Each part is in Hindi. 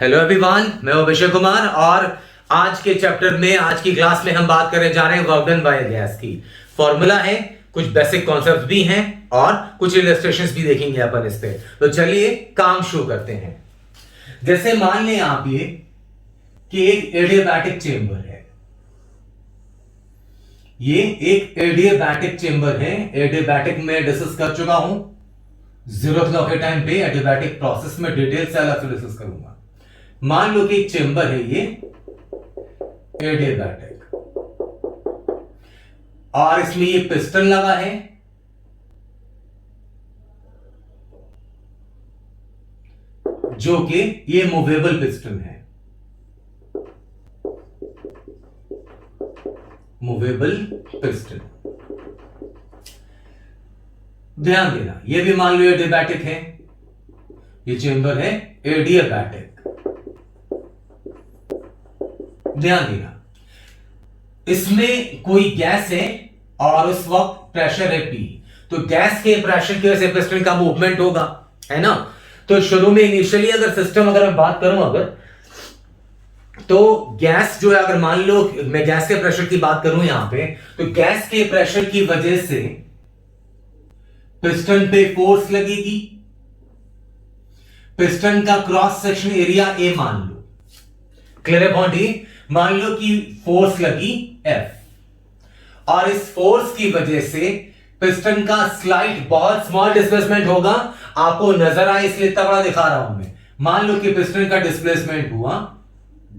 हेलो एवरीवन, मैं अभिषेक कुमार और आज के चैप्टर में आज की क्लास में हम बात करने जा रहे हैं वर्क डन बाय गैस की। फॉर्मूला है, कुछ बेसिक कॉन्सेप्ट भी हैं और कुछ इलस्ट्रेशंस भी देखेंगे अपन इस पे। तो चलिए काम शुरू करते हैं। जैसे मान लें आप ये कि एक एडियाबैटिक चेंबर है, ये एक एडियाबैटिक चेंबर है। एडियाबैटिक में डिस्कस कर चुका हूं, जीरो क्लॉक के टाइम पे एडियाबैटिक प्रोसेस में डिटेल से अलग से डिस्कस करूंगा। मान लो कि एक चेंबर है ये एडियाबैटिक और इसमें ये पिस्टन लगा है, जो कि ये मूवेबल पिस्टन है, मूवेबल पिस्टन। ध्यान देना, ये भी मान लो एडियाबैटिक है, ये चेंबर है एडियाबैटिक। ध्यान देना, इसमें कोई गैस है और उस वक्त प्रेशर है P, तो गैस के प्रेशर की वजह से पिस्टन का मूवमेंट होगा, है ना। तो शुरू में इनिशियली अगर मैं बात करूं तो गैस जो है, अगर मान लो मैं गैस के प्रेशर की बात करूं यहां पे, तो गैस के प्रेशर की वजह से पिस्टन पे फोर्स लगेगी। पिस्टन का क्रॉस सेक्शन एरिया A मान लो, क्लियर है पॉइंट। मान लो कि फोर्स लगी F और इस फोर्स की वजह से पिस्टन का स्लाइड बहुत स्मॉल डिस्प्लेसमेंट होगा। आपको नजर आए इसलिए इतना बड़ा दिखा रहा हूं मैं। मान लो कि पिस्टन का डिस्प्लेसमेंट हुआ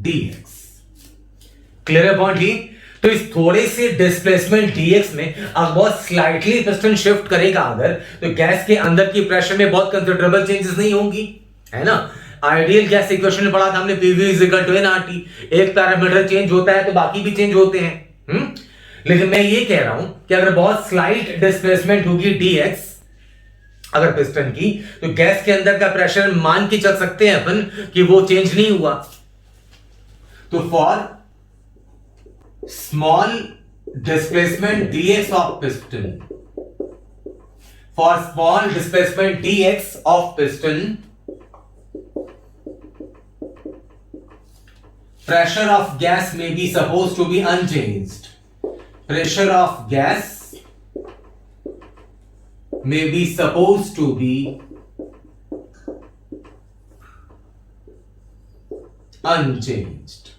dx, क्लियर है पॉइंट। तो इस थोड़े से डिस्प्लेसमेंट dx में अब बहुत स्लाइटली पिस्टन शिफ्ट करेगा अगर, तो गैस के अंदर की प्रेशर में बहुत कंसिडरेबल चेंजेस नहीं होंगी, है ना। आइडियल गैस इक्वेशन में पढ़ा था हमने, PV = nRT। एक पैरामीटर चेंज होता है तो बाकी भी चेंज होते हैं। लेकिन मैं ये कह रहा हूं कि अगर बहुत स्लाइट डिस्प्लेसमेंट होगी dx अगर पिस्टन की, तो गैस के अंदर का प्रेशर मान के चल सकते हैं अपन कि वो चेंज नहीं हुआ। तो for small displacement dx of piston, for small displacement dx of piston, pressure of gas may be supposed to be unchanged. Pressure of gas may be supposed to be unchanged.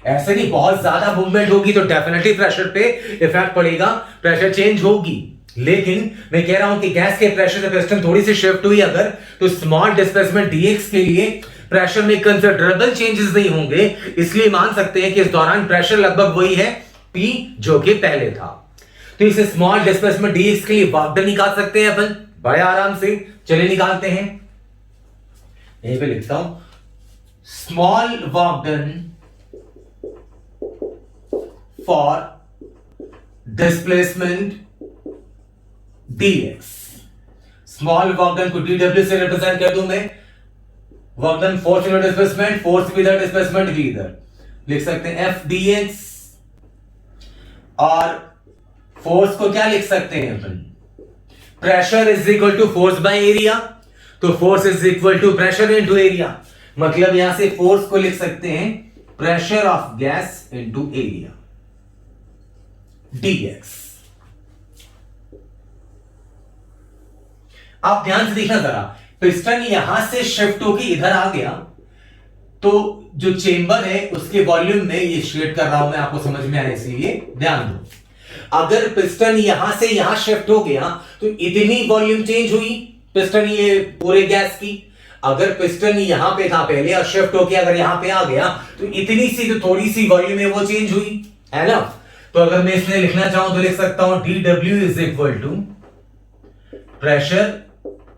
ऐसे नहीं, बहुत ज्यादा मूवमेंट होगी तो डेफिनेटली प्रेशर पे इफेक्ट पड़ेगा, प्रेशर चेंज होगी। लेकिन मैं कह रहा हूं कि गैस के प्रेशर से पिस्टन थोड़ी सी शिफ्ट हुई अगर, तो स्मॉल डिस्प्लेसमेंट dx के लिए प्रेशर में कंसिडरेबल चेंजेस नहीं होंगे। इसलिए मान सकते हैं कि इस दौरान प्रेशर लगभग वही है P जो कि पहले था। तो इसे स्मॉल डिस्प्लेसमेंट dx के लिए वर्क डन निकाल सकते हैं अपन बड़े आराम से। चलिए निकालते हैं, यहीं पे लिखता हूं, small work done for displacement dx। Small work done को dw से रिप्रेजेंट कर दूं मैं। Work done force unit displacement, force भी इधर, डिस्प्लेसमेंट भी इधर, लिख सकते हैं F dx। और फोर्स को क्या लिख सकते हैं अपन, pressure is equal to force by area. तो force is equal to pressure into area, मतलब यहां से फोर्स को लिख सकते हैं pressure of gas into area dx। आप ध्यान से देखना जरा, पिस्टन यहां से शिफ्ट होकर इधर आ गया, तो जो चेंबर है उसके वॉल्यूम में, ये शेड कर रहा हूं मैं आपको समझ में आए इसलिए ध्यान दो। अगर पिस्टन यहां से यहां शिफ्ट हो गया तो इतनी वॉल्यूम चेंज हुई पिस्टन ये पूरे गैस की। अगर पिस्टन यहां पे था पहले और शिफ्ट होकर अगर यहां पे आ गया तो इतनी सी जो थोड़ी सी वॉल्यूम है वो चेंज हुई, है ना। तो अगर मैं इसमें लिखना चाहूं तो लिख सकता हूं dw is equal to pressure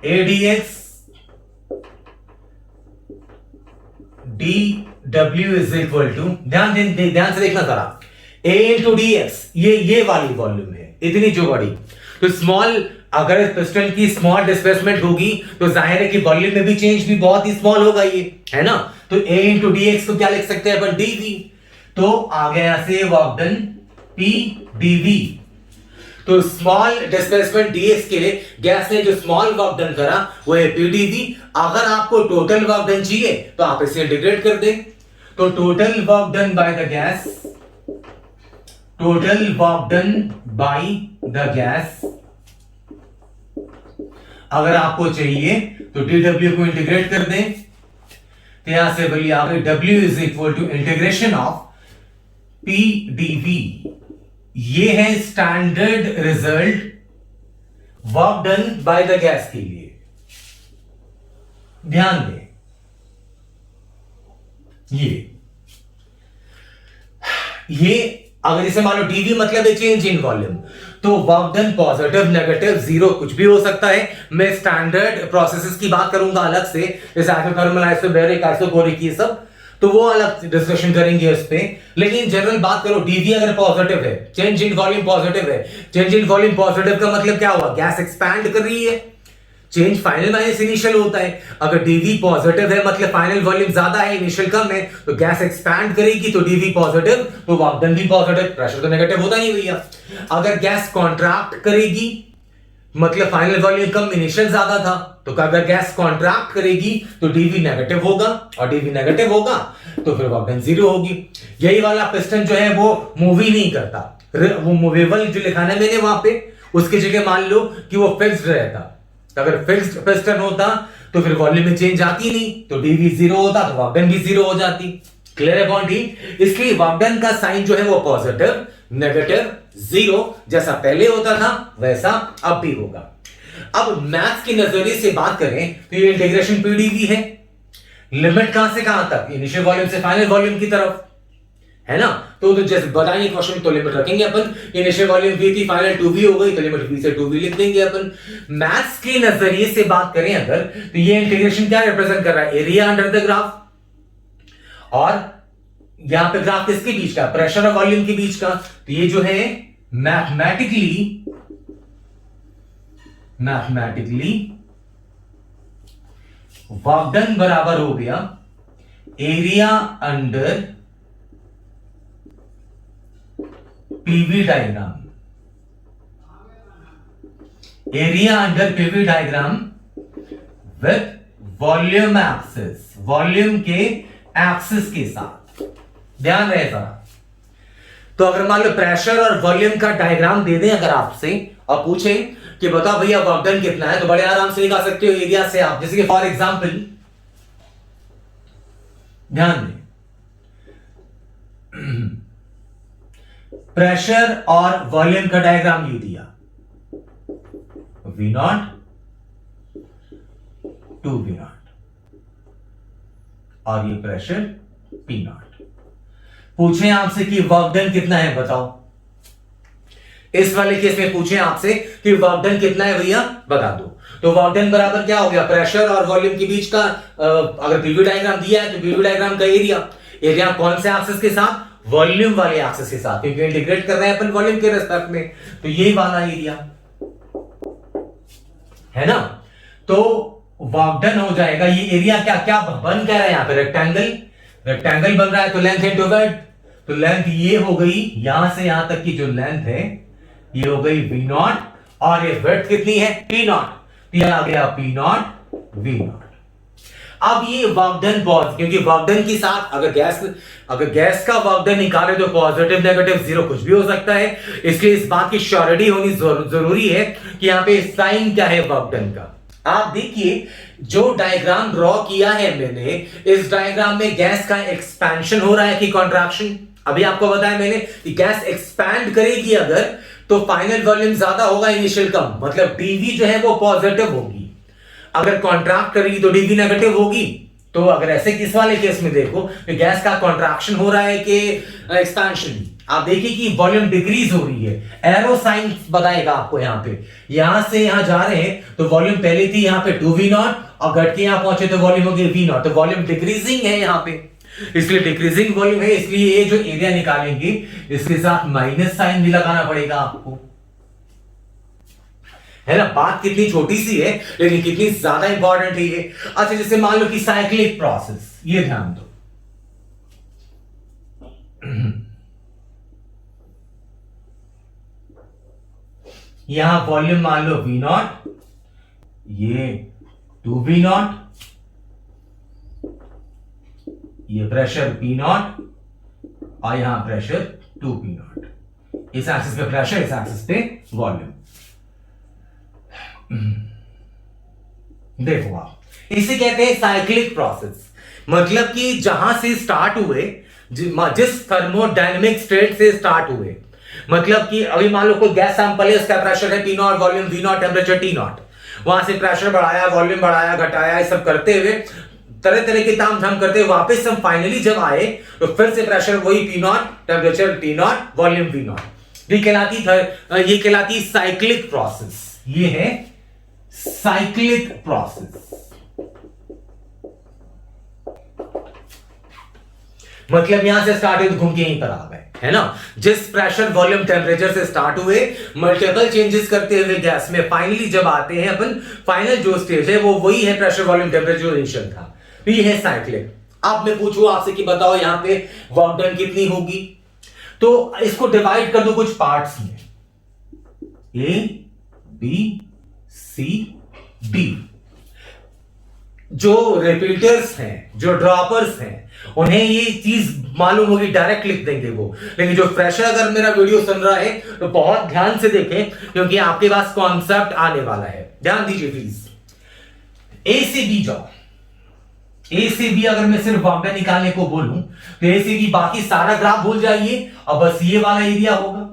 ADX, dw is equal to, ध्यान से देखना जरा, A इंटू dx, ये वाली वॉल्यूम है, इतनी जो बड़ी। तो स्मॉल, अगर पिस्टन की स्मॉल डिस्प्लेसमेंट होगी तो जाहिर है कि वॉल्यूम में भी चेंज भी बहुत ही स्मॉल होगा ये, है ना। तो A इंटू dx को क्या लिख सकते हैं अपन, dv। तो आ गया से वर्क डन P dv। तो स्मॉल डिस्प्लेसमेंट dx के लिए गैस ने जो स्मॉल वर्क डन करा वो है pdv। अगर आपको टोटल वर्क डन चाहिए तो आप इसे इंटीग्रेट कर दें। तो total work done by the gas, total work done by the gas अगर आपको चाहिए तो dw को इंटीग्रेट कर दें। तो यहां से बोलिए आप w is equal to integration of pdv। ये है standard result work done by the gas के लिए। ध्यान दें ये अगर इसे मान लो dv मतलब है चेंज इन वॉल्यूम, तो work done positive negative zero कुछ भी हो सकता है। मैं स्टैंडर्ड प्रोसेसेस की बात करूंगा अलग से, जैसे आइसोथर्मल, आइसोबैरिक, आइसोकोरिक, ये सब, तो वो अलग डिस्कशन करेंगे उस पे। लेकिन जनरल बात करो, dv अगर पॉजिटिव है, चेंज इन वॉल्यूम पॉजिटिव है, चेंज इन वॉल्यूम पॉजिटिव का मतलब क्या हुआ, गैस एक्सपैंड कर रही है। चेंज फाइनल माइनस इनिशियल होता है। अगर dv पॉजिटिव है मतलब फाइनल वॉल्यूम ज्यादा है, इनिशियल कम है, तो गैस एक्सपैंड करेगी, तो dv पॉजिटिव, तो वर्क डन भी पॉजिटिव, प्रेशर तो नेगेटिव होता नहीं भैया। अगर गैस कॉन्ट्रैक्ट करेगी मतलब फाइनल वॉल्यूम कम, इनिशियल ज्यादा था, तो अगर गैस कॉन्ट्रैक्ट करेगी तो dv नेगेटिव होगा, और dv नेगेटिव होगा तो फिर वर्क डन जीरो होगी। यही वाला पिस्टन जो है वो मूव ही नहीं करता, वो मूवेबल जो लिखा है मैंने वहां पे, उसकी जगह मान लो कि वो फिक्स्ड रहता। अगर फिक्स्ड पिस्टन होता तो फिर वॉल्यूम में चेंज आती नहीं, तो dv जीरो होता तो वर्क डन भी जीरो हो जाती। क्लियर है पॉइंट? इसलिए वर्क डन का साइन जो है वो पॉजिटिव, नेगेटिव, जीरो, जैसा पहले होता था वैसा अब भी होगा। अब मैथ्स के नजरिए से बात करें तो ये इंटीग्रेशन pdv है। लिमिट कहां से कहां तक, इनिशियल वॉल्यूम से फाइनल वॉल्यूम की तरफ, है ना। तो जैसे बताइए क्वेश्चन, तो लिमिट रखेंगे अपन, इनिशियल वॉल्यूम v थी, फाइनल 2v हो गई, तो लिमिट v से 2v लिख देंगे अपन। मैथ्स के नजरिए से बात करें अगर, तो ये इंटीग्रेशन क्या रिप्रेजेंट कर रहा है, एरिया अंडर द ग्राफ, और यहां पे ग्राफ किसके बीच का, प्रेशर और वॉल्यूम के बीच का। तो ये जो है मैथमेटिकली वर्क डन बराबर हो गया area under PV diagram, area under PV diagram with volume axis, volume के एक्सिस के साथ। ध्यान रहे जरा। तो अगर मान लो प्रेशर और वॉल्यूम का डायग्राम दे दें अगर आपसे और पूछे कि बताओ भैया वर्क डन कितना है, तो बड़े आराम से निकाल सकते हो एरिया से आप। जैसे कि फॉर एग्जांपल ध्यान दें, प्रेशर और वॉल्यूम का डायग्राम ये दिया, V not to V not, और ये प्रेशर P नॉट। पूछे आपसे कि वर्क डन कितना है बताओ, इस वाले केस में पूछे आपसे कि वर्क डन कितना है भैया बता दो, तो वर्क डन बराबर क्या हो गया, प्रेशर और वॉल्यूम के बीच का अगर पीवी डायग्राम दिया है तो पीवी डायग्राम का एरिया, एरिया कौन से एक्सिस के साथ, वॉल्यूम वाले एक्सिस के साथ, क्योंकि इंटीग्रेट कर रहे हैं अपन वॉल्यूम के रेस्पेक्ट में, तो यही वाला एरिया है ना। तो वर्क डन हो जाएगा, ये एरिया क्या क्या बन क्या रहा है, यहां पे रेक्टेंगल, रेक्टेंगल बन रहा है, तो लेंथ इनटू विड्थ, तो लेंथ ये हो गई यहां से यहां तक की जो लेंथ है ये हो गई V नॉट, और ये विड्थ कितनी है P नॉट, तो यह आ गया P नॉट V नॉट। अब ये वर्क डन पॉज, क्योंकि वर्क डन के साथ अगर गैस का वर्क डन निकाले तो पॉजिटिव नेगेटिव जीरो कुछ भी हो सकता है, इसलिए इस बात की श्योरिटी होनी जरूरी है कि यहां पे साइन क्या है वर्क डन का। आप देखिए जो डायग्राम ड्रॉ किया है मैंने, इस डायग्राम में गैस का एक्सपेंशन हो रहा है कि कॉन्ट्रैक्शन। अभी आपको बताया मैंने कि गैस एक्सपैंड करेगी अगर, तो फाइनल वॉल्यूम ज्यादा होगा, इनिशियल कम, मतलब dv जो है वो पॉजिटिव होगी। अगर कॉन्ट्रैक्ट करेगी तो dv नेगेटिव होगी। तो अगर ऐसे किस वाले केस में देखो कि गैस का कॉन्ट्रैक्शन हो रहा है कि एक्सपेंशन, आप देखिए कि वॉल्यूम डिक्रीज हो रही है, एरो साइन बताएगा आपको। यहां पे यहां से यहां जा रहे हैं तो वॉल्यूम पहले थी यहां पे 2v नॉट, और घट के यहां पहुंचे तो वॉल्यूम हो गई V नॉट, तो वॉल्यूम डिक्रीजिंग है यहां पे, इसलिए डिक्रीजिंग वॉल्यूम है, इसलिए ये जो एरिया निकालेंगे इसके साथ माइनस साइन भी लगाना पड़ेगा आपको, है ना। बात कितनी छोटी सी है लेकिन कितनी ज्यादा इंपॉर्टेंट है ये। अच्छा जैसे मान लो कि साइक्लिक प्रोसेस, ये ध्यान दो, यहां वॉल्यूम मान लो V नॉट, ये 2V नॉट, ये प्रेशर P नॉट और यहां प्रेशर 2P नॉट। इस एक्सिस पे प्रेशर, इस एक्सिस पे वॉल्यूम। देखो आप, इसे कहते हैं साइक्लिक प्रोसेस। मतलब कि जहां से स्टार्ट हुए, जिस थर्मोडायनेमिक स्टेट से स्टार्ट हुए, मतलब कि अभी मान लो कोई गैस सैंपल है, उसका प्रेशर है P not, volume V not, temperature T not. वहां से प्रेशर बढ़ाया, वॉल्यूम बढ़ाया, घटाया, ये सब करते हुए तरह तरह के ताम झाम करते हुए वापस हम फाइनली जब आए तो फिर से प्रेशर वही P not, temperature T not, volume V not. ये कहलाती साइक्लिक प्रोसेस। ये है साइक्लिक प्रोसेस। मतलब यहां से स्टार्ट हुए तो घूम के यहीं पर आ गए, है ना। जिस प्रेशर, वॉल्यूम, टेम्परेचर से स्टार्ट हुए, मल्टीपल चेंजेस करते हुए गैस में फाइनली जब आते हैं अपन, फाइनल जो स्टेज है वो वही है प्रेशर, वॉल्यूम, टेम्परेचर इनिशियल था। तो ये है साइक्लिक। अब मैं पूछूं आपसे कि बताओ यहां पे वर्क डन कितनी होगी, तो इसको डिवाइड कर दो कुछ पार्ट्स में, A, B, C, D। जो रिपीटर्स हैं, जो ड्रॉपर्स हैं, उन्हें ये चीज मालूम होगी, डायरेक्ट लिख देंगे वो। लेकिन जो फ्रेशर अगर मेरा वीडियो सुन रहा है तो बहुत ध्यान से देखें, क्योंकि आपके पास कॉन्सेप्ट आने वाला है। ध्यान दीजिए प्लीज। ए से बी जाओ। ए से बी अगर मैं सिर्फ वर्क डन निकालने को बोलूं तो ए से बी बाकी सारा ग्राफ भूल जाइए और बस ये वाला एरिया होगा,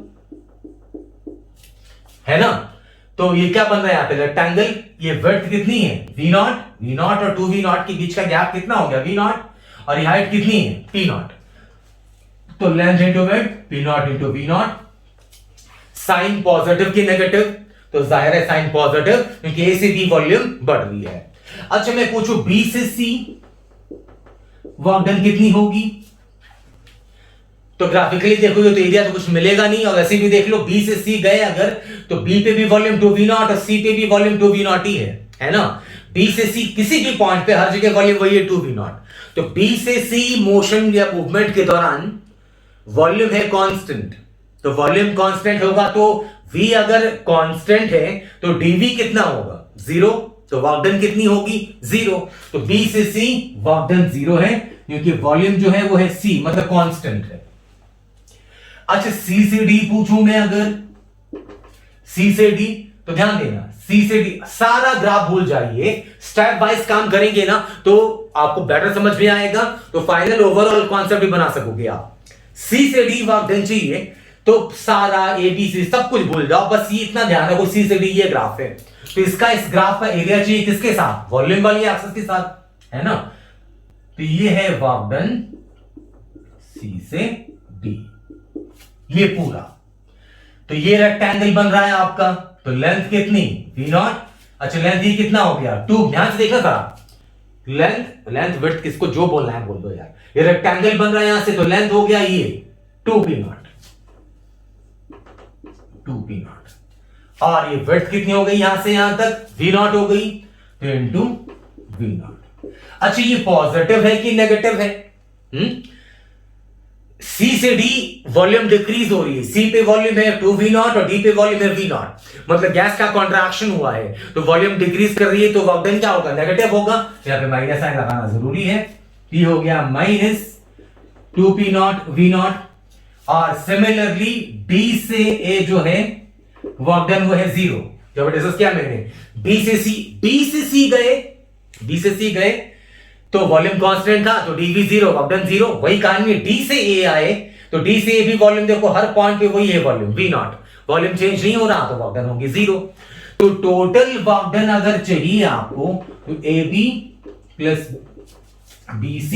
है ना। तो ये क्या बन रहा है यहां पे रेक्टेंगल। ये विड्थ कितनी है V नॉट और 2V नॉट के बीच का गैप कितना हो गया V नॉट, और ये हाइट कितनी है P नॉट। तो length into width, P not into V not. Sign positive की नेगेटिव, तो जाहिर है साइन पॉजिटिव, क्योंकि A से B वॉल्यूम बढ़ रही है। अच्छा मैं पूछूं B से C वर्क डन कितनी होगी, तो ग्राफिकली देखोगे तो एरिया तो कुछ मिलेगा नहीं, और वैसे भी देख लो B से C गए अगर, तो B पे भी वॉल्यूम 2V नॉट और C पे भी वॉल्यूम 2V नॉट ही है ना। B से C किसी भी पॉइंट पे हर जगह वॉल्यूम वही है 2V नॉट। तो B से C मोशन या मूवमेंट के दौरान वॉल्यूम है कांस्टेंट, तो वॉल्यूम कांस्टेंट होगा, तो V अगर कांस्टेंट है तो dV कितना होगा 0, तो वर्क डन कितनी होगी 0। तो B से C वर्क डन 0 है, क्योंकि वॉल्यूम जो है वो है C, मतलब कांस्टेंट है। अच्छा C से D पूछूं मैं अगर, C से D, तो ध्यान देना C से D सारा ग्राफ भूल जाइए, स्टेप वाइज काम करेंगे ना तो आपको बेटर समझ में आएगा, तो फाइनल ओवरऑल कॉन्सेप्ट भी बना सकोगे आप। C से D वर्क डन चाहिए तो सारा ABC सब कुछ भूल जाओ, बस ये इतना ध्यान रखो C से D ये ग्राफ है, तो इसका इस ग्राफ का एरिया चाहिए किसके साथ, वॉल्यूम वाली एक्सिस के साथ, है ना। तो ये है वर्क डन C से D, ये पूरा। तो ये रेक्टेंगल बन रहा है आपका, तो लेंथ कितनी V नॉट। अच्छा लेंथ ये कितना हो गया 2, ध्यान से देखना था, लेंथ विड्थ किसको जो बोलना है बोल दो यार। ये रेक्टेंगल बन रहा है यहां से, तो लेंथ हो गया ये 2P नॉट, 2P नॉट, और ये विड्थ कितनी हो गई यहां से यहां तक V नॉट हो गई, तो इंटू V नॉट। अच्छा ये पॉजिटिव है कि नेगेटिव है, C से D वॉल्यूम डिक्रीज हो रही है, C पे वॉल्यूम है 2V नॉट और D पे वॉल्यूम है V नॉट, मतलब गैस का कॉन्ट्रैक्शन हुआ है तो वॉल्यूम डिक्रीज कर रही है, तो वर्क डन क्या होगा नेगेटिव होगा। यहां पे माइनस साइन लगाना जरूरी है, P हो गया minus 2P not V not, और सिमिलरली D से A जो है वर्क डन वो है 0। जब डिस्कस किया मैंने B से C गए तो वॉल्यूम कांस्टेंट था, तो dV 0 वर्क डन 0। वही कहानी है D से A आए तो D से A भी वॉल्यूम देखो हर पॉइंट पे वही है volume V not, volume change नहीं हो रहा तो वर्क डन होगी 0। तो टोटल वर्क डन अगर चाहिए आपको तो AB plus BC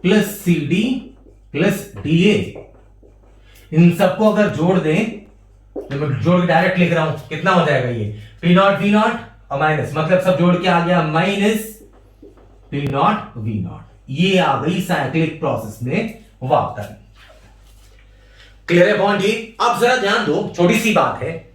plus CD plus DA, इन सबको अगर जोड़ दें, तो मैं जोड़ के डायरेक्ट लिख रहा हूं, कितना हो जाएगा ये P नॉट V नॉट और माइनस, मतलब सब जोड़ के आ गया minus P not V not. ये आ गई साइक्लिक प्रोसेस में वर्क डन। क्लियर है पॉइंट ये। अब जरा ध्यान दो, छोटी सी बात है,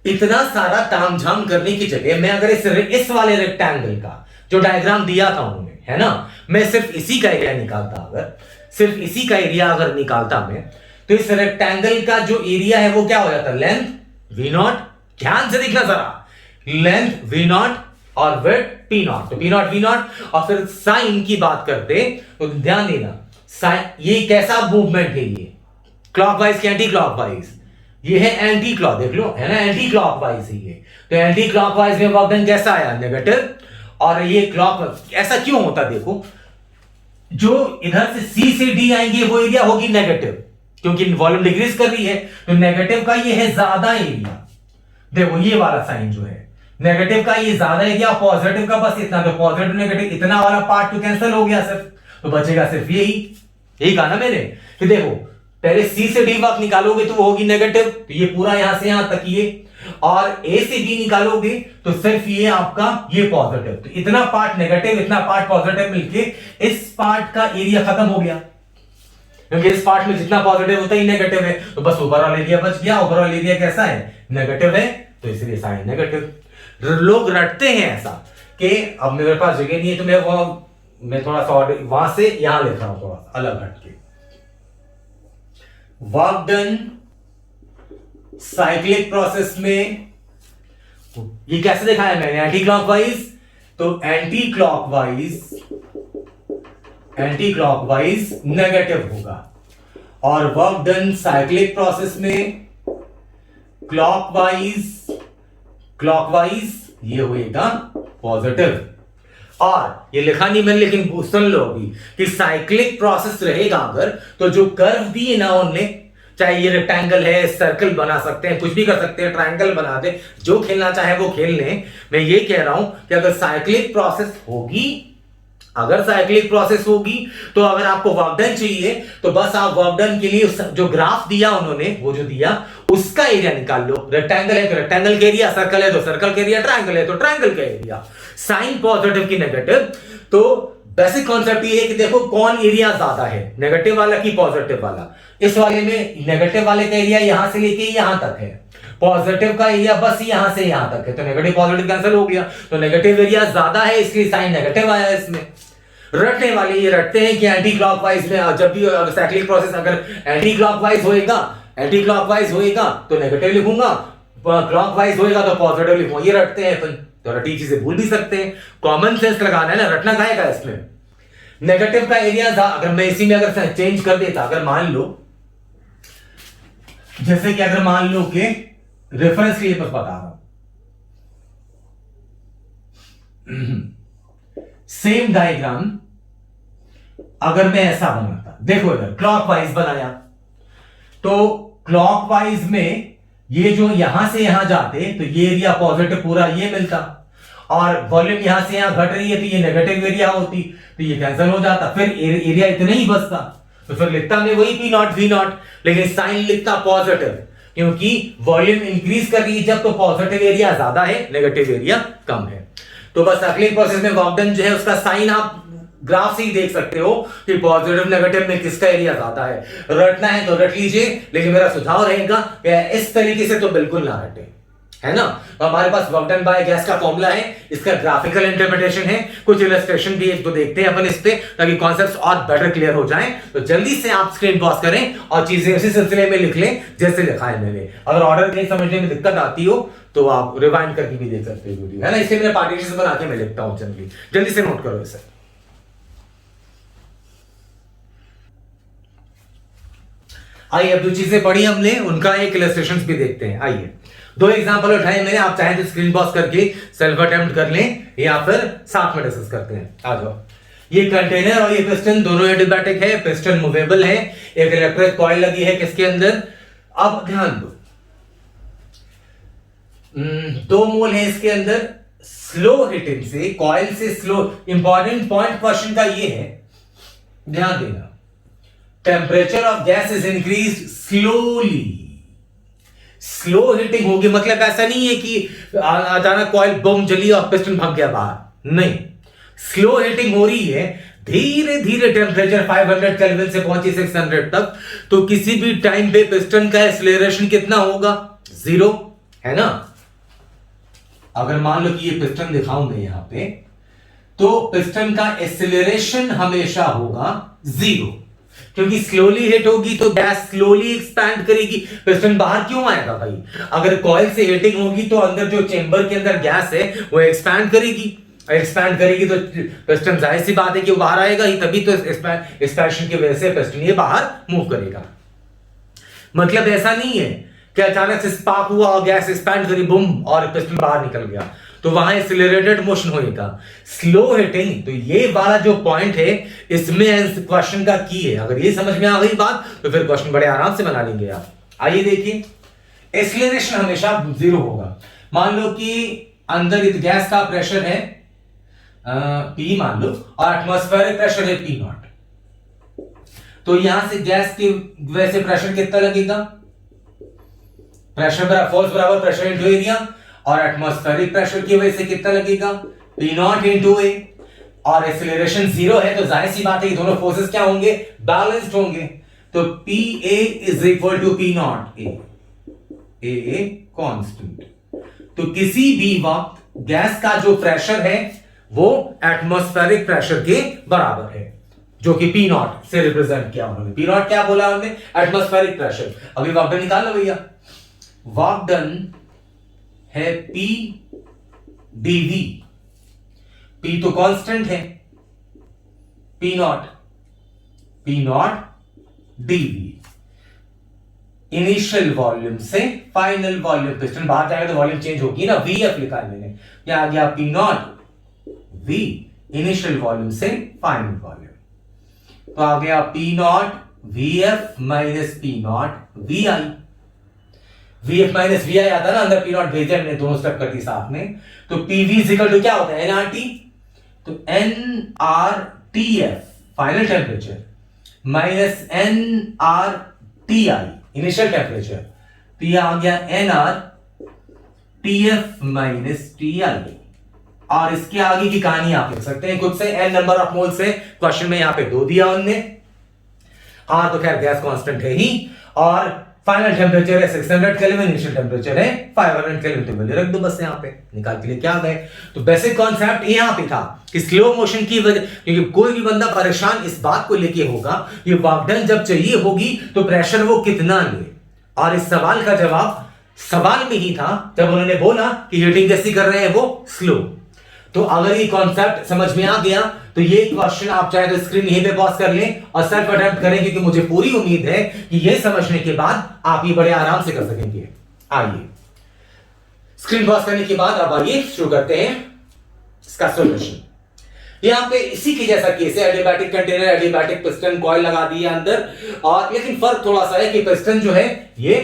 इतना सारा तामझाम करने की जगह मैं अगर इस वाले रेक्टेंगल का जो डायग्राम दिया था उन्होंने, है ना, मैं सिर्फ इसी का एरिया निकालता, अगर सिर्फ इसी का एरिया अगर निकालता मैं, तो इस रेक्टेंगल का जो एरिया है वो क्या हो जाता है, लेंथ वी नॉट, ध्यान से देखना जरा, लेंथ वी नॉट और विड्थ पी नॉट, तो पी नॉट वी नॉट। और फिर साइन की बात करते तो ध्यान देना, साइन ये कैसा मूवमेंट है, ये क्लॉकवाइज की एंटी क्लॉकवाइज, ये है एंटी क्लॉक, देख लो है ना, एंटी क्लॉकवाइज है ये, तो एंटी क्लॉकवाइज में वर्क डन कैसा आया, नेगेटिव। और ये क्लॉक ऐसा क्यों होता, देखो जो इधर से सी से डी आएंगे वो एरिया होगी नेगेटिव, क्योंकि वॉल्यूम डिक्रीज कर रही है, तो नेगेटिव का ये है ज्यादा एरिया, देखो ये वाला साइन जो है नेगेटिव का ये ज्यादा एरिया, पॉजिटिव का बस इतना, तो पॉजिटिव नेगेटिव इतना वाला पार्ट तो कैंसिल हो गया सिर्फ, तो बचेगा सिर्फ यही कहा ना मैंने कि देखो पहले सी से डी वक्त निकालोगे तो वो होगी नेगेटिव, तो ये पूरा यहां से यहां तक ये, और ए से बी निकालोगे तो सिर्फ ये आपका ये पॉजिटिव, तो इतना पार्ट नेगेटिव इतना पार्ट पॉजिटिव मिलके इस पार्ट का एरिया खत्म हो गया, क्योंकि इस पार्ट में जितना पॉजिटिव होता ही नेगेटिव है, तो बस ऊपर वाला एरिया बच गया, ऊपर वाला एरिया कैसा है, नेगेटिव है, तो इसलिए साइन नेगेटिव। लोग रटते हैं ऐसा कि अब मेरे पास जगह नहीं है तो मैं थोड़ा सा वहां से यहां लिख रहा हूं, थोड़ा अलग हटके, वर्क डन साइक्लिक प्रोसेस में ये कैसे दिखाया मैंने, एंटी क्लॉकवाइज, तो एंटी क्लॉकवाइज नेगेटिव होगा, और वर्क डन साइक्लिक प्रोसेस में क्लॉकवाइज ये होएगा पॉजिटिव। और ये लिखा नहीं मैंने, लेकिन सुन लो अभी कि साइक्लिक प्रोसेस रहेगा अगर, तो जो कर्व दिए ना उनने, चाहे ये रेक्टेंगल है, सर्कल बना सकते हैं, कुछ भी कर सकते हैं, ट्रायंगल बना दे, जो खेलना चाहे वो खेल लें। मैं ये कह रहा हूं कि अगर साइक्लिक प्रोसेस होगी तो अगर आपको वर्क डन चाहिए तो बस आप वर्क डन के लिए जो ग्राफ दिया उन्होंने, वो जो दिया उसका एरिया निकाल लो, रेक्टेंगल है तो रेक्टेंगल का एरिया, सर्कल है तो सर्कल का एरिया, ट्रायंगल है तो ट्रायंगल का एरिया, साइन पॉजिटिव की नेगेटिव। तो बेसिक कॉन्सेप्ट ये है कि देखो कौन एरिया ज्यादा है, नेगेटिव वाला की पॉजिटिव वाला। इस वाले में नेगेटिव वाले का एरिया यहां से लेके यहां तक है, पॉजिटिव का एरिया बस यहां से यहां तक है, तो नेगेटिव पॉजिटिव कैंसिल हो गया, तो नेगेटिव एरिया ज्यादा है इसलिए साइन नेगेटिव आया इसमें। रटने वाले ये रटते हैं कि एंटी क्लॉकवाइज में जब भी साइक्लिक प्रोसेस अगर एंटी क्लॉकवाइज होएगा तो नेगेटिव लिखूंगा, क्लॉकवाइज होएगा तो पॉजिटिव लिखूंगा, ये रटते हैं अपन, तो रटी चीजें भूल भी सकते हैं, कॉमन सेंस लगाना है ना, रटना काहे का इसमें। नेगेटिव का एरिया अगर मैं इसी में अगर चेंज कर देता, अगर मान लो जैसे कि अगर मान लो कि रेफरेंस के लिए बस बता रहा हूं, सेम डायग्राम अगर मैं ऐसा बनाता, देखो इधर क्लॉकवाइज बनाया, तो क्लॉकवाइज में ये जो यहां से यहां जाते तो ये एरिया पॉजिटिव पूरा ये मिलता, और वॉल्यूम यहां से यहां घट रही है तो ये नेगेटिव एरिया होती, तो ये कैंसिल हो जाता, फिर एरिया इतना ही बचता, तो फिर लिखता मैं वही पी नॉट वी नॉट, लेकिन साइन लिखता पॉजिटिव, क्योंकि वॉल्यूम इंक्रीज कर रही है जब, तो पॉजिटिव एरिया ज्यादा है, नेगेटिव एरिया कम है। तो बस साइक्लिक प्रोसेस में वर्क डन जो है उसका साइन आप ग्राफ से ही देख सकते हो कि पॉजिटिव नेगेटिव में किसका एरिया ज्यादा है। रटना है तो रट लीजिए, लेकिन मेरा सुझाव रहेगा कि इस तरीके से तो बिल्कुल ना रटे, है ना। तो हमारे पास वर्क डन बाय गैस का फॉर्मूला है, इसका ग्राफिकल इंटरप्रिटेशन है, कुछ इलस्ट्रेशन भी एक दो देखते हैं अपन इस पे, ताकि कॉन्सेप्ट्स और बेटर क्लियर हो जाएं। तो जल्दी से आप स्क्रीन पॉज करें और चीजें उसी सिलसिले में लिख लें जैसे लिखा है मैंने। अगर ऑर्डर कहीं समझने में दिक्कत आती हो तो आप रिवाइंड करके भी देख सकते हो वीडियो, है ना। इसलिए मैंने पार्टीशन बना के मैं लिखता हूं, जल्दी से नोट करो इसे। आइए अब जो चीजें पढ़ी हमने उनका एक इलस्ट्रेशंस भी देखते हैं। आइए दो एग्जांपल उठाए मैंने, आप चाहें तो स्क्रीन पॉज करके सेल्फ अटेम्प्ट कर लें या फिर साथ में डिस्कस करते हैं। आ जाओ। ये कंटेनर और ये पिस्टन दोनों एडियाबैटिक है, पिस्टन मूवेबल है, एक इलेक्ट्रिक कॉइल लगी है किसके अंदर। अब ध्यान दो, 2 मोल है इसके अंदर, स्लो हिटिंग से कॉइल से स्लो। इंपॉर्टेंट पॉइंट क्वेश्चन का ये है, ध्यान देना, temperature of gas is increase slowly. Slow heating होगी मतलब ऐसा नहीं है कि अचानक कॉइल बम जली और पिस्टन भाग गया बाहर, नहीं, स्लो हिटिंग हो रही है, धीरे धीरे टेम्परेचर 500 केल्विन से पहुंची 600 तक, तो किसी भी टाइम पे पिस्टन का एक्सीलरेशन कितना होगा, 0, है ना। अगर मान लो कि ये पिस्टन दिखाऊं मैं यहां पे, तो पिस्टन का एक्सीलरेशन हमेशा होगा 0। क्योंकि स्लोली हिट होगी तो गैस स्लोली एक्सपैंड करेगी, पिस्टन बाहर क्यों आएगा भाई? अगर कॉइल से हिटिंग होगी तो अंदर जो चेंबर के अंदर गैस है वो एक्सपैंड करेगी, एक्सपैंड करेगी तो पिस्टन जाहिर सी बात है कि वो बाहर आएगा ही, तभी तो एक्सपैंशन की वजह से पिस्टन ये बाहर मूव करेगा। मतलब ऐसा नहीं है कि अचानक से स्पार्क हुआ और गैस एक्सपैंड करी बूम और पिस्टन बाहर निकल गया, तो वहां एक्सीलरेटेड मोशन होएगा। स्लो हिटिंग, तो ये वाला जो पॉइंट है इसमें क्वेश्चन का की है। अगर ये समझ में आ गई बात तो फिर क्वेश्चन बड़े आराम से बना लेंगे आप। आइए देखिए, एक्सीलरेशन हमेशा 0 होगा। मान लो कि अंदर गैस का प्रेशर है P मान लो और एटमॉस्फेरिक प्रेशर है P0, तो यहां से गैस की वजह से प्रेशर कितना लगेगा? प्रेशर बराबर फोर्स बराबर प्रेशर इनटू एरिया, और एटमॉस्फेरिक प्रेशर की वजह से कितना लगेगा? P0 इनटू A, और एक्सीलरेशन 0 है तो जाहिर सी बात है कि दोनों फोर्सेस क्या होंगे? बैलेंस्ड होंगे। तो PA is equal to P0 A constant. तो किसी भी वक्त गैस का जो प्रेशर है वो एटमॉस्फेरिक प्रेशर के बराबर है, जो कि P0 से रिप्रेजेंट किया उन्होंने। P0 क्या बोला उन्होंने? Atmospheric pressure. अभी वर्क डन निकाल लो भैया। वर्क डन है P dV, P तो कांस्टेंट है, P0 dV। इनिशियल वॉल्यूम से फाइनल वॉल्यूम, पिस्टन बाहर जाएगा तो वॉल्यूम चेंज होगी ना, VF लिखा है मैंने, क्या आ गया? P0 V, इनिशियल वॉल्यूम से फाइनल वॉल्यूम, तो आ गया P0 VF minus P0 VI। VF minus VI आता है ना, अंदर P0 भेजा मैंने, दोनों स्टेप कर दी साथ में। तो PV इक्वल टू क्या होता है? nRT, तो nRTF final temperature minus nRTI initial temperature, तो यह आ गया nRTF माइनस TI। और इसके आगे की कहानी आप लिख सकते हैं खुद से, n नंबर ऑफ मोल से क्वेश्चन में यहां पे 2 दिया उनने। हाँ तो खैर गैस कांस्टेंट है ही, और फाइनल टेम्परेचर है 600 केल्विन, इनिशियल टेम्परेचर है 500 केल्विन, तो वैल्यू रख दो बस यहाँ पे, निकाल के लिए क्या गए। तो बेसिक कॉन्सेप्ट यहाँ पे था कि स्लो मोशन की वजह, क्योंकि कोई भी बंदा परेशान इस बात को लेके होगा कि वर्क डन जब चाहिए होगी तो प्रेशर वो कितना ले, और इस सवाल का जवाब सवाल में ही था जब उन्होंने बोला कि हीटिंग कैसी कर रहे हैं वो स्लो। तो अगर ये कॉन्सेप्ट समझ में आ गया तो ये क्वेश्चन आप चाहे तो स्क्रीन यहीं पे पॉज कर लें और सेल्फ अटेम्प्ट करें, क्योंकि मुझे पूरी उम्मीद है कि ये समझने के बाद आप ये बड़े आराम से कर सकेंगे। आइए स्क्रीन पॉज करने के बाद अब आइए शुरू करते हैं इसका सॉल्यूशन। यहां पे इसी के जैसा केस है, adiabatic container, adiabatic piston, coil लगा दिया अंदर, और लेकिन फर्क थोड़ा सा है कि पिस्टन जो है ये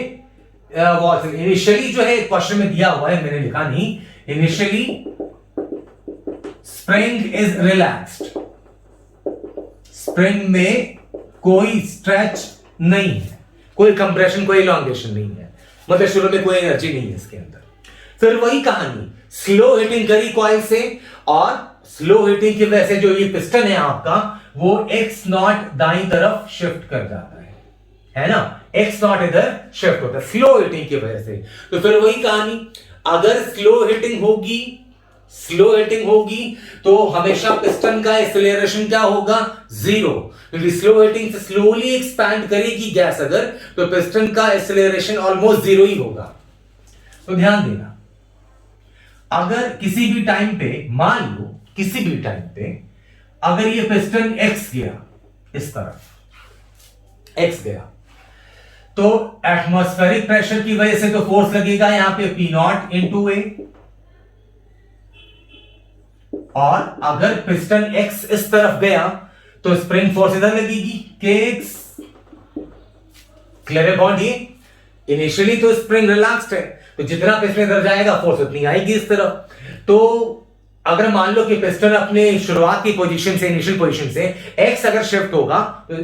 इनिशियली जो है क्वेश्चन में दिया हुआ है, मैंने लिखा नहीं, initially spring is relaxed, spring में कोई स्ट्रेच नहीं है, कोई कंप्रेशन, कोई इलॉन्गेशन नहीं है, मतलब शुरू में कोई एनर्जी नहीं है इसके अंदर। फिर वही कहानी, स्लो हिटिंग करी कॉइल से, और स्लो हिटिंग की वजह से जो ये पिस्टन है आपका वो x0 दाईं तरफ शिफ्ट कर जाता है ना, x0 इधर शिफ्ट होता है स्लो हिटिंग की वजह से। तो फिर वही कहानी, अगर स्लो हिटिंग होगी तो हमेशा पिस्टन का एक्सेलरेशन क्या होगा? 0, क्योंकि स्लो हिटिंग से स्लोली एक्सपैंड करेगी गैस अगर, तो पिस्टन का एक्सेलरेशन ऑलमोस्ट 0 ही होगा। तो ध्यान देना, अगर किसी भी टाइम पे, मान लो किसी भी टाइम पे अगर ये पिस्टन x गया, इस तरफ x गया, तो एटमॉस्फेरिक प्रेशर की वजह से तो फोर्स लगेगा यहां पे P0 इनटू A, और अगर पिस्टन x इस तरफ गया तो स्प्रिंग फोर्स इधर लगेगी kx। क्लियर है बॉन्ड? ये इनिशियली तो स्प्रिंग रिलैक्स्ड है, तो जितना पिस्टन इधर जाएगा फोर्स उतनी आएगी इस तरफ। तो अगर मान लो कि पिस्टन अपने शुरुआत की पोजीशन से, इनिशियल पोजीशन से x अगर शिफ्ट होगा तो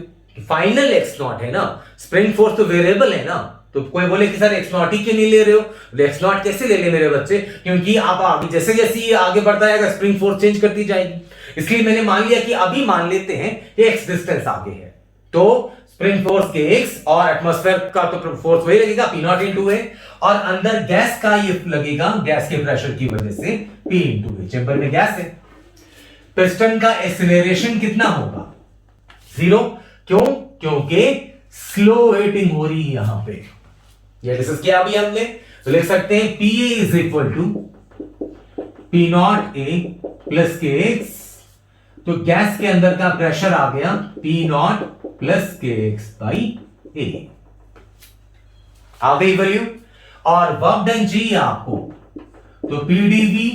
फाइनल x0 है ना, स्प्रिंग फोर्स तो वेरिएबल है ना, तो कोई बोले कि सर x0 ही क्यों नहीं ले रहे हो? x0 कैसे ले ले मेरे बच्चे? क्योंकि आप आगे जैसे जैसे ये आगे बढ़ता जाएगा स्प्रिंग फोर्स चेंज करती जाएगी, इसलिए मैंने मान लिया कि अभी मान लेते हैं कि x डिस्टेंस आगे है, तो स्प्रिंग फोर्स के x और एटमॉस्फेयर का तो फोर्स वही लगेगा P0 इनटू A, और अंदर गैस का ये लगेगा गैस के प्रेशर की वजह से P इनटू A, चेंबर में गैस है। पिस्टन का एक्सीलरेशन कितना होगा? 0, क्यों? क्योंकि स्लो हीटिंग हो रही है यहां पे। ये डिस्कस किया अभी हमने, तो लिख सकते हैं P A is equal to P not A plus K X. तो गैस के अंदर का प्रेशर आ गया P not plus K X by A, आ गई वैल्यू। और वर्क डन जी आपको, तो पीडीवी,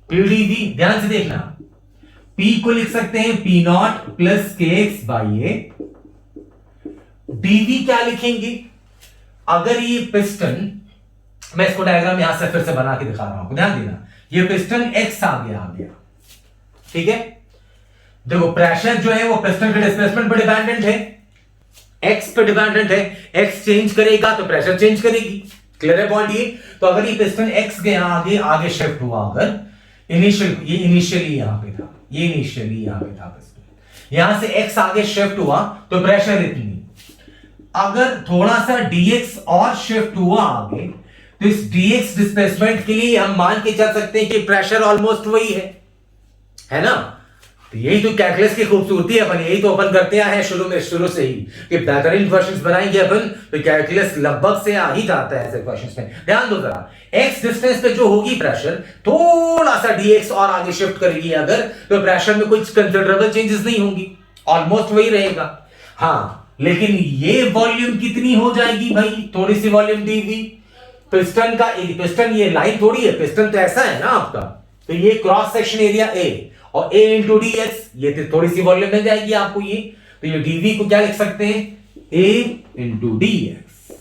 पीडीवी ध्यान से देखना, P को लिख सकते हैं P not plus K X by A. dV क्या लिखेंगे? अगर ये पिस्टन, मैं इसको डायग्राम यहां से फिर से बना के दिखा रहा हूं, ध्यान देना, ये पिस्टन X आ गया, ठीक है। देखो प्रेशर जो है वो पिस्टन के डिस्प्लेसमेंट पर डिपेंडेंट है, X पे डिपेंडेंट है, X चेंज करेगा तो प्रेशर चेंज करेगी। क्लियर है पॉइंट ये? तो अगर ये पिस्टन X गया आगे, आगे शिफ्ट हुआ, अगर इनिशियली यहां पे था, ये इनिशियली यहां पे था पिस्टन, यहां से X आगे शिफ्ट हुआ तो प्रेशर इतनी, अगर थोड़ा सा dx और शिफ्ट हुआ आगे, तो इस dx डिस्प्लेसमेंट के लिए हम मान के चल सकते हैं कि प्रेशर ऑलमोस्ट वही है ना। तो यही तो कैलकुलस की खूबसूरती है, अपन यही तो अपन करते आए हैं शुरू से ही कि बेहतरीन क्वेश्चंस बनाएंगे अपन, तो कैलकुलस लगभग से आ ही जाता है ऐसे क्वेश्चंस में। ध्यान दो जरा, x डिस्टेंस पे जो होगी प्रेशर, थोड़ा सा dx और आगे शिफ्ट करेगी अगर, तो प्रेशर में कुछ कंसिडरेबल चेंजेस नहीं होंगी, ऑलमोस्ट वही रहेगा। हाँ, लेकिन ये वॉल्यूम कितनी हो जाएगी भाई, थोड़ी सी वॉल्यूम dV। पिस्टन का, पिस्टन ये लाइन थोड़ी है, पिस्टन तो ऐसा है ना आपका, तो ये क्रॉस सेक्शन एरिया A और A इंटू डी एक्स, ये तो थोड़ी सी वॉल्यूम मिल जाएगी आपको ये, तो ये dV को क्या लिख सकते हैं, A इंटू डी एक्स।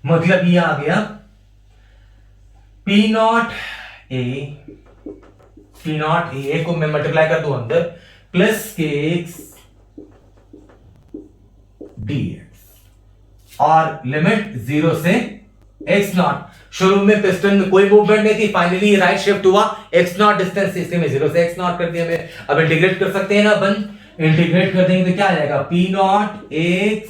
मतलब ये आ गया P नॉट A को मैं मल्टीप्लाई कर दूं अंदर, plus K x D x, और लिमिट 0 से x नॉट। शुरू में पिस्टन में कोई मूवमेंट नहीं थी, फाइनली राइट शिफ्ट हुआ, x नॉट डिस्टेंस, इसलिए मैं 0 से x नॉट कर दिया। मैं अब इंटीग्रेट कर सकते हैं ना अपन, इंटीग्रेट कर देंगे तो क्या आ जाएगा, p not x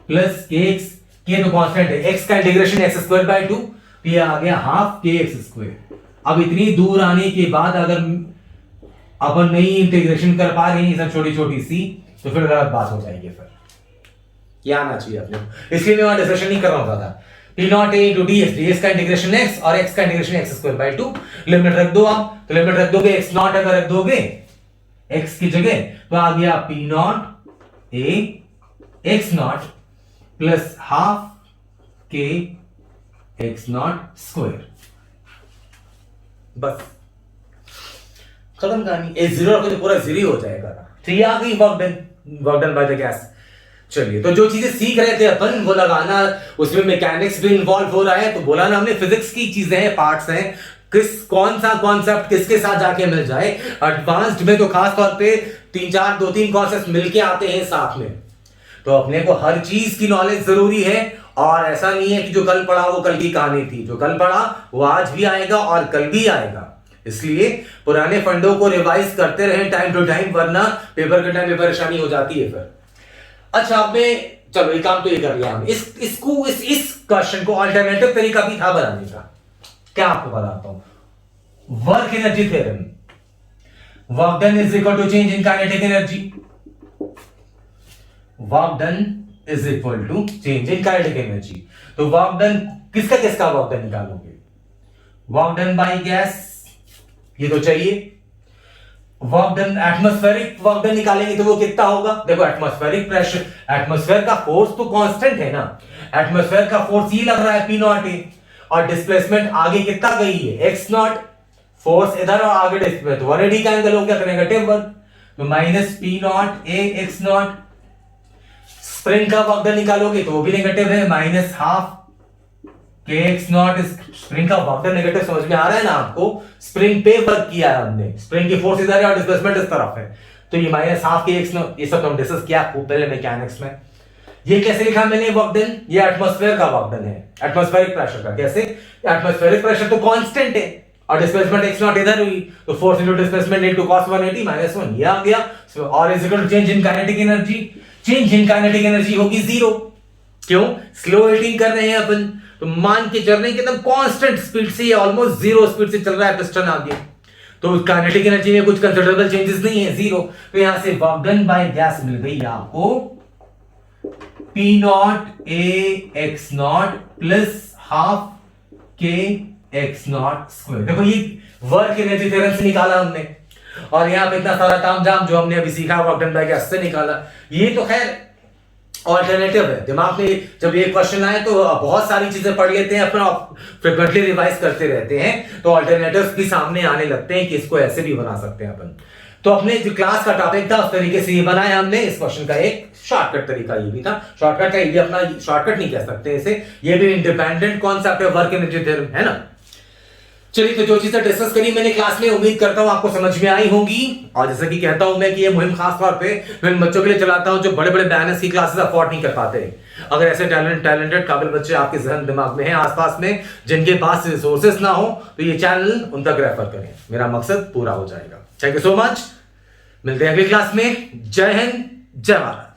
plus kx, के तो कांस्टेंट है, x का इंटीग्रेशन x स्क्वायर बाय 2, तो ये आ गया हाफ kx स्क्वायर। अब इतनी दूर आने के बाद अगर अपन नहीं इंटीग्रेशन कर पा रहे हैं सब छोटी छोटी सी, तो फिर गलत बात हो जाएगी, फिर ये आना चाहिए अपने, इसलिए मैं वहां डिस्कशन नहीं कर रहा हूं ज्यादा। P not A into ds का इंटीग्रेशन x और x का integration x square by 2, limit रख दो आप, तो लिमिट रख दोगे x नॉट, अगर रख दोगे x की जगह, तो आ गया P not A x not plus half k x not square, बस खत्म कहानी। ए जीरो रखो तो पूरा जीरो हो जाएगा। तो ये आ गई work done by the gas. चलिए, तो जो चीजें सीख रहे थे अपन वो लगाना, उसमें मैकेनिक्स भी इन्वॉल्व हो रहा है, तो बोला ना हमने फिजिक्स की चीजें हैं, पार्ट्स हैं, कौन सा कॉन्सेप्ट किसके साथ जाके मिल जाए। एडवांस्ड में तो खास तौर पे 2-3 कॉन्सेप्ट मिलके आते हैं साथ में, तो अपने को हर चीज की नॉलेज जरूरी है। और ऐसा नहीं है कि जो कल पढ़ा वो कल की कहानी थी, जो कल पढ़ा वो आज भी आएगा और कल भी आएगा। इसलिए पुराने फंडों को रिवाइज करते रहे टाइम टू टाइम, वरना पेपर के टाइम में परेशानी हो जाती है फिर। अच्छा, अब मैं चलो ये काम तो ये कर लिया हमने, इस क्वेश्चन को अल्टरनेटिव तरीका भी था बनाने का। क्या आपको बताता हूं, work energy theorem, work done is equal to change in kinetic energy, work done is equal to change in kinetic energy. तो वर्क डन किसका वर्क डन निकालोगे, वर्क डन बाय गैस, ये तो चाहिए। Work done, atmospheric work done निकालेंगे तो वो कितना होगा, देखो एटमॉस्फेरिक प्रेशर, एटमॉस्फेयर का फोर्स तो कांस्टेंट है ना, एटमॉस्फेयर का फोर्स ये लग रहा है P नॉट A, और डिस्प्लेसमेंट आगे कितना गई है x नॉट, फोर्स इधर और आगे डिस्प्लेसमेंट, तो 180 का एंगल हो गया, तो नेगेटिव 1, तो minus P not A x not. Spring का वर्क डन निकालोगे तो वो भी नेगेटिव है, minus half kx not. Spring का वर्क डन नेगेटिव, समझ में आ रहा है ना आपको, स्प्रिंग पे वर्क किया है हमने, स्प्रिंग की फोर्स इधर है और डिस्प्लेसमेंट इस तरफ है, तो ये माइनस हाफ kx नॉट। ये सब हम डिस्कस किया खूब पहले मैकेनिक्स में। ये कैसे लिखा मैंने वर्क डन, ये एटमॉस्फेयर का वर्क डन है, एटमॉस्फेरिक प्रेशर का। कैसे, एटमॉस्फेरिक प्रेशर तो कांस्टेंट है और डिस्प्लेसमेंट x नॉट इधर हुई, तो force into displacement into cos 180 minus 1, ये आ गया। और is equal to change in kinetic energy, change in kinetic energy होगी 0, क्यों, स्लो हीटिंग कर रहे हैं अपन, तो मान के चल रहे हैं कि एकदम कांस्टेंट स्पीड से, ऑलमोस्ट 0 स्पीड से चल रहा है पिस्टन आगे, तो काइनेटिक एनर्जी में कुछ कंसिडरेबल चेंजेस नहीं है, जीरो। तो यहां से वर्क डन बाय गैस मिल गई आपको P not a x not plus half के एक्स नॉट स्क्वायर। देखो ये वर्क एनर्जी थ्योरम से निकाला हमने, और यहां पे इतना सारा तामझाम जो हमने अभी सीखा वर्क डन बाय गैस से निकाला। ये तो खैर ऑल्टरनेटिव है। दिमाग में जब ये क्वेश्चन आए तो बहुत सारी चीजें पढ़ लेते हैं, अपना फ्रिक्वेंटली रिवाइज करते रहते हैं, तो ऑल्टरनेटिव्स भी सामने आने लगते हैं कि इसको ऐसे भी बना सकते हैं अपन। तो अपने जो क्लास का टॉपिक था उस तरीके से ये बनाया हमने। इस क्वेश्चन का एक शॉर्टकट तरीका ये भी था, शॉर्टकट का ये अपना शॉर्टकट नहीं कह सकते इसे, ये भी इंडिपेंडेंट कॉन्सेप्ट है वर्क एनर्जी थ्योरम, है ना। चलिए, तो जो चीजें डिस्कस करी मैंने क्लास में, उम्मीद करता हूं आपको समझ में आई होंगी। और जैसा कि कहता हूं मैं कि ये मुहिम खास तौर पे मैं बच्चों के लिए चलाता हूं जो बड़े बड़े बैनर्स की क्लासेस अफोर्ड नहीं कर पाते। अगर ऐसे टैलेंटेड काबिल बच्चे आपके जहन दिमाग में हैं आसपास में, जिनके पास रिसोर्सेस ना हो, तो ये चैनल उन तक रेफर करें, मेरा मकसद पूरा हो जाएगा। थैंक यू सो मच, मिलते हैं अगली क्लास में। जय हिंद, जय भारत।